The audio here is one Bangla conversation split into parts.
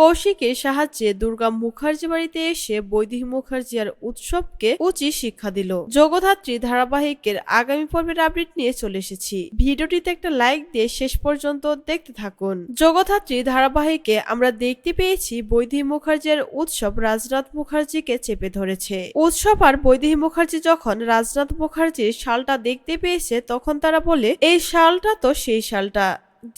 কৌশিকের সাহায্যে দুর্গা মুখার্জি বাড়িতে এসে বৈদেহী মুখার্জি আর উৎসবকে উচিত শিক্ষা দিল। জগদ্ধাত্রী ধারাবাহিকের আগামী পর্বের আপডেট নিয়ে চলে এসেছি। ভিডিওটিতে একটা লাইক দিয়ে শেষ পর্যন্ত দেখতে থাকুন। জগদ্ধাত্রী ধারাবাহিকে আমরা দেখতে পেয়েছি বৈদেহী মুখার্জি আর উৎসব রাজনাথ মুখার্জিকে চেপে ধরেছে। উৎসব আর বৈদেহী মুখার্জি যখন রাজনাথ মুখার্জির শালটা দেখতে পেয়েছে তখন তারা বলে, এই শালটা তো সেই শালটা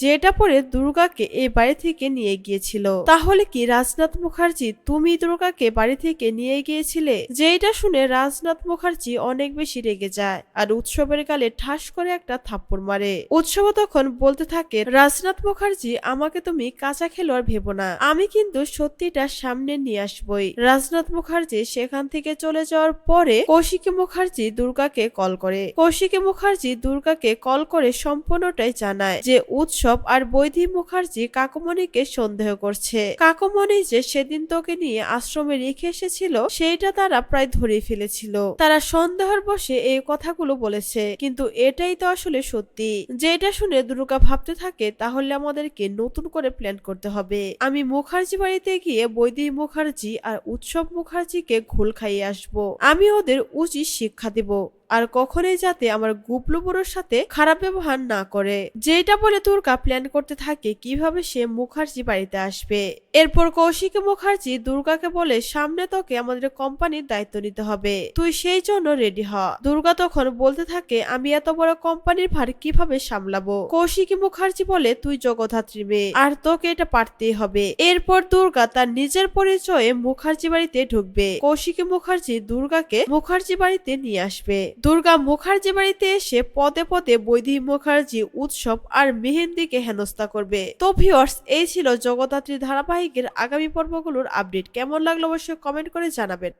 যেটা পরে দুর্গাকে এই বাড়ি থেকে নিয়ে গিয়েছিল। তাহলে কি রাজনাথ মুখার্জি তুমি দুর্গাকে বাড়ি থেকে নিয়ে গিয়েছিলে? যেটা শুনে রাজনাথ মুখার্জি অনেক বেশি রেগে যায় আর উৎসবের গালে ঠাস করে একটা থাপ্পড় মারে। উৎসব তখন বলতে থাকে, রাজনাথ মুখার্জি আমাকে তুমি কাঁচা খেলোয়াড় ভেবো না, আমি কিন্তু সত্যিটা সামনে নিয়ে আসবই। রাজনাথ মুখার্জি সেখান থেকে চলে যাওয়ার পরে কৌশিকী মুখার্জি দুর্গাকে কল করে। কৌশিকী মুখার্জি দুর্গাকে কল করে সম্পূর্ণটাই জানায় যে উৎসব আর বৈদেহী মুখার্জি কাকুমণিকে সন্দেহ করছে। কাকুমণি যে সেদিন তোকে নিয়ে আশ্রমে রেখে এসেছিল সেইটা তারা প্রায় ধরে ফেলেছিল। তারা সন্দেহের বসে এই কথাগুলো বলেছে, কিন্তু এটাই তো আসলে সত্যি। যেটা শুনে দুর্গা ভাবতে থাকে, তাহলে আমাদেরকে নতুন করে প্ল্যান করতে হবে। আমি মুখার্জি বাড়িতে গিয়ে বৈদেহী মুখার্জি আর উৎসব মুখার্জিকে ঘোল খাইয়ে আসবো। আমি ওদের উচিত শিক্ষা দেব আর কখনোই যাতে আমার গুবলু বুড়োর সাথে খারাপ ব্যবহার না করে। যেটা বলে দুর্গা প্ল্যান করতে থাকে কিভাবে সে মুখার্জি বাড়িতে আসবে। এরপর কৌশিকী মুখার্জি দুর্গাকে বলে, সামনে তোকে আমাদের কোম্পানির দায়িত্ব নিতে হবে, তুই সেই জন্য রেডি হ। দুর্গা তখন বলতে থাকে, আমি এত বড় কোম্পানির ভার কিভাবে সামলাবো? কৌশিকী মুখার্জি বলে, তুই জগদ্ধাত্রী মেয়ে আর তোকে এটা পারতেই হবে। এরপর দুর্গা তার নিজের পরিচয়ে মুখার্জি বাড়িতে ঢুকবে। কৌশিকী মুখার্জি দুর্গাকে মুখার্জি বাড়িতে নিয়ে আসবে। দুর্গা মুখার্জি বাড়িতে এসে পদে পদে বৈদেহী মুখার্জি, উৎসব আর মেহেন্দিকে হেনস্থা করবে। তো ভিউয়ার্স, এই ছিল জগদ্ধাত্রী ধারাবাহিকের আগামী পর্বগুলোর আপডেট। কেমন লাগলো অবশ্যই কমেন্ট করে জানাবেন।